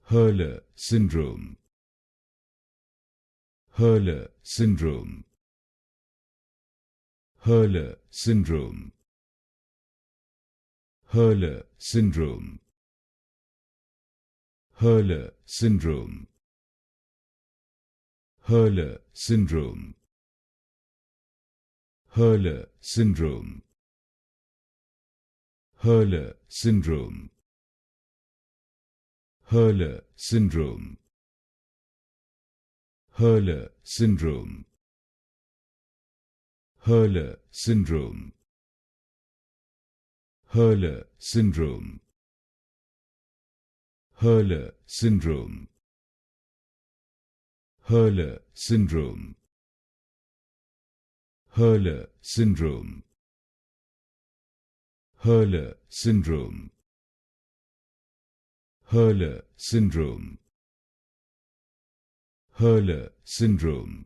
Hurler Syndrome. Hurler Syndrome. Hurler Syndrome. Hurler Syndrome. Hurler Syndrome. Hurler Syndrome. Hurler Syndrome. Hurler Syndrome. Hurler Syndrome. Hurler Syndrome. Hurler Syndrome. Hurler Syndrome. Hurler Syndrome. Hurler Syndrome. Hurler Syndrome. Hurler Syndrome. Hurler Syndrome. Hurler Syndrome.